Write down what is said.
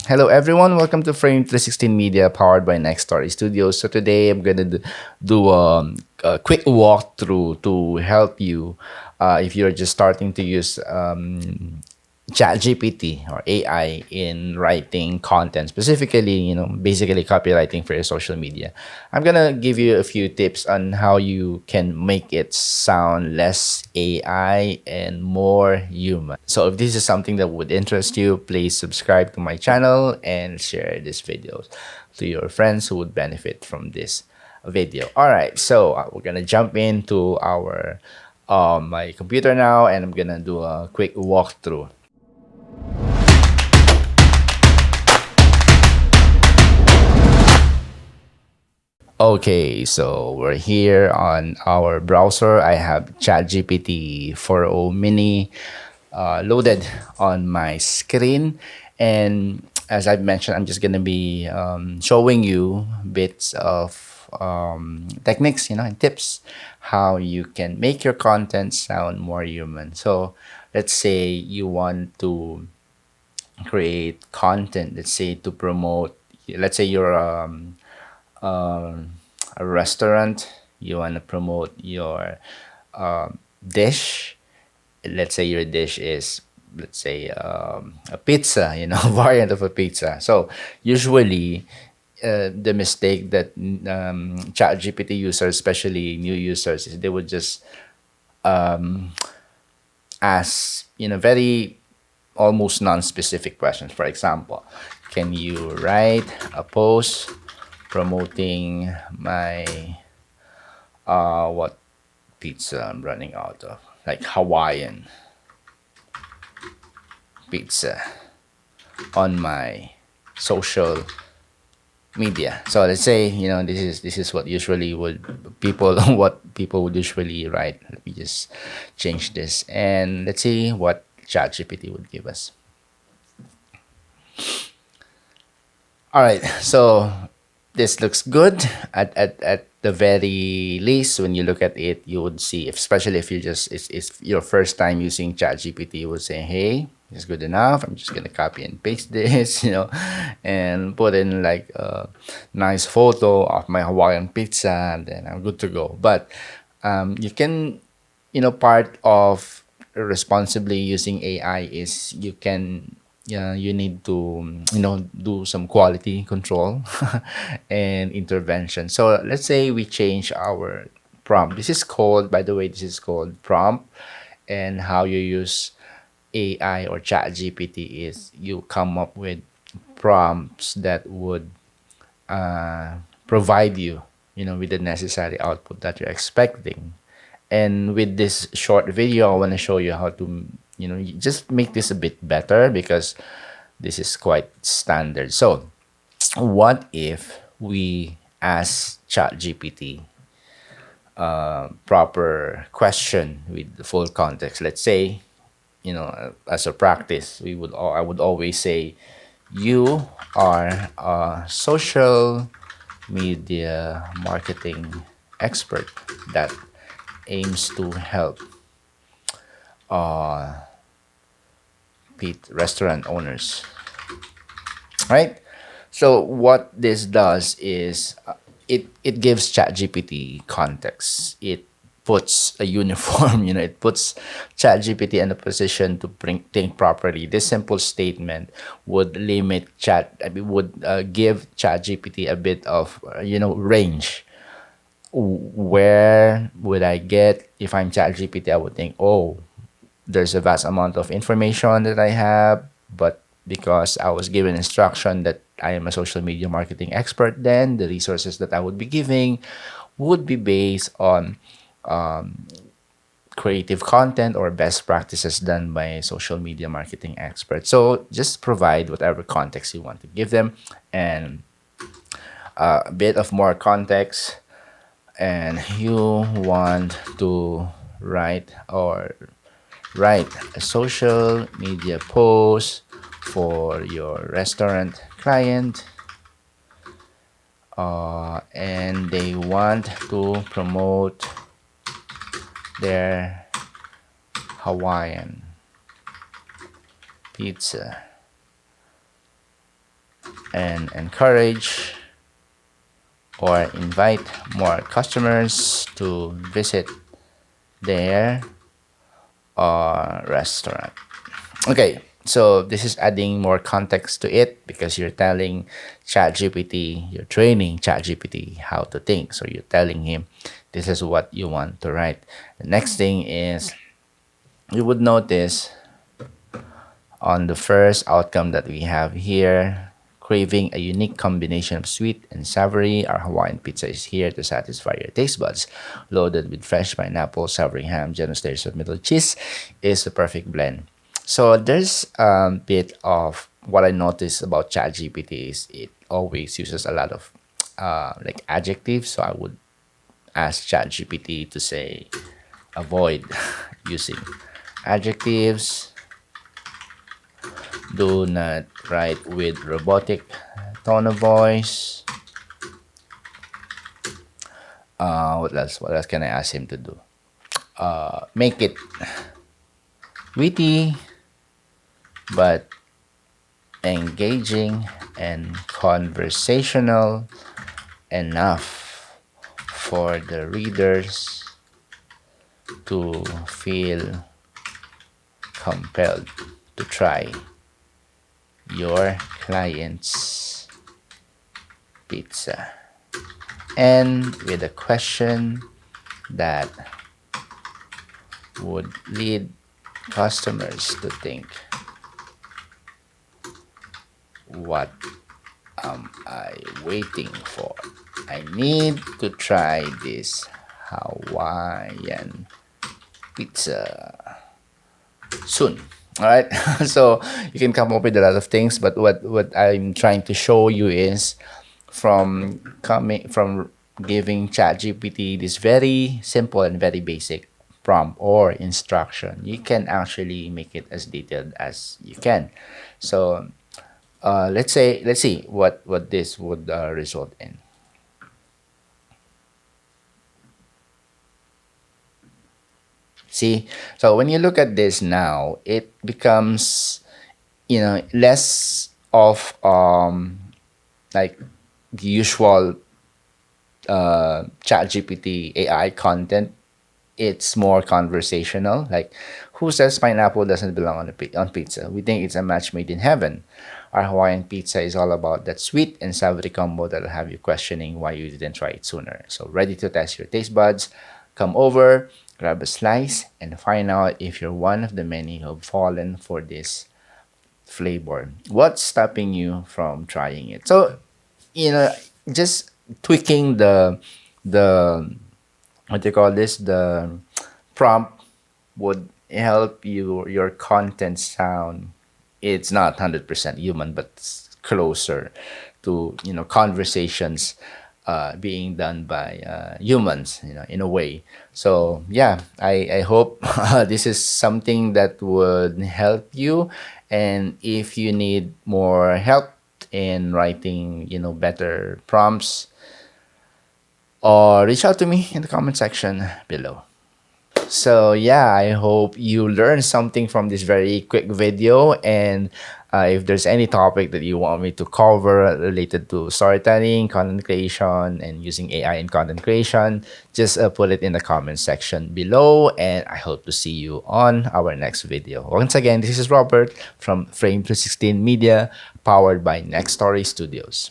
Hello, everyone. Welcome to Frame 316 Media, powered by Next Story Studios. So today I'm gonna do a quick walkthrough to help you if you're just starting to use ChatGPT or AI in writing content, specifically, basically copywriting for your social media. I'm gonna give you a few tips on how you can make it sound less AI and more human. So if this is something that would interest you, please subscribe to my channel and share this video to your friends who would benefit from this video. All right, so we're gonna jump into our my computer now, and I'm gonna do a quick walkthrough. Okay, so we're here on our browser. I have ChatGPT 4.0 Mini loaded on my screen. And as I've mentioned, I'm just going to be showing you bits of techniques, and tips how you can make your content sound more human. So let's say you want to create content, let's say to promote, let's say you're um, a restaurant, you want to promote your dish. Let's say your dish is, let's say, a pizza, variant of a pizza. So usually the mistake that ChatGPT users, especially new users, is they would just ask, very almost non-specific questions. For example, can you write a post promoting my what pizza I'm running out of, like Hawaiian pizza, on my social media. So let's say, this is what usually would people what people would usually write. Let me just change this and let's see what ChatGPT would give us. All right, so this looks good. At the very least, when you look at it, you would see, especially if it's your first time using ChatGPT, you would say, "Hey, it's good enough. I'm just gonna copy and paste this, and put in like a nice photo of my Hawaiian pizza, and then I'm good to go." But you can, part of responsibly using AI is you can, yeah, you need to, do some quality control and intervention. So let's say we change our prompt. This is called, by the way, this is called prompt. And how you use AI or chat GPT is you come up with prompts that would provide you, with the necessary output that you're expecting. And with this short video, I want to show you how to, just make this a bit better, because this is quite standard. So what if we ask ChatGPT proper question with the full context? Let's say, as a practice, I would always say, you are a social media marketing expert that aims to help restaurant owners, right? So what this does is it gives ChatGPT context. It puts a uniform, it puts ChatGPT in a position to think properly. This simple statement would limit would give ChatGPT a bit of range. Where would I get, if I'm ChatGPT? I would think, oh, there's a vast amount of information that I have, but because I was given instruction that I am a social media marketing expert, then the resources that I would be giving would be based on creative content or best practices done by social media marketing experts. So just provide whatever context you want to give them, and a bit of more context, and you want to write a social media post for your restaurant client, and they want to promote their Hawaiian pizza. and encourage or invite more customers to visit their restaurant. Okay, so this is adding more context to it because you're telling ChatGPT, you're training ChatGPT how to think. So you're telling him this is what you want to write. The next thing is you would notice on the first outcome that we have here, craving a unique combination of sweet and savory, our Hawaiian pizza is here to satisfy your taste buds. Loaded with fresh pineapple, savory ham, generous layers of middle cheese is the perfect blend. So there's a bit of what I noticed about ChatGPT is it always uses a lot of like adjectives. So I would ask ChatGPT to say avoid using adjectives. Do not write with robotic tone of voice. What else? What else can I ask him to do? Make it witty but engaging and conversational enough for the readers to feel compelled to try your client's pizza, and with a question that would lead customers to think, what am I waiting for? I need to try this Hawaiian pizza soon. All right. So you can come up with a lot of things, but what I'm trying to show you is from giving ChatGPT this very simple and very basic prompt or instruction, you can actually make it as detailed as you can. So let's see what this would result in. See, so when you look at this now, it becomes less of like the usual chat gpt ai content. It's more conversational, like who says pineapple doesn't belong on on pizza? We think it's a match made in heaven. Our Hawaiian pizza is all about that sweet and savory combo that'll have you questioning why you didn't try it sooner. So ready to test your taste buds? Come over, grab a slice, and find out if you're one of the many who've fallen for this flavor. What's stopping you from trying it? So, you know, just tweaking the what do you call this? The prompt would help your content sound. It's not 100% human, but it's closer to conversations being done by humans, in a way. So yeah, I hope this is something that would help you. And if you need more help in writing, better prompts, or reach out to me in the comment section below. So yeah, I hope you learned something from this very quick video. And if there's any topic that you want me to cover related to storytelling, content creation, and using AI in content creation, just put it in the comment section below. And I hope to see you on our next video. Once again, this is Robert from Frame 316 Media, powered by Next Story Studios.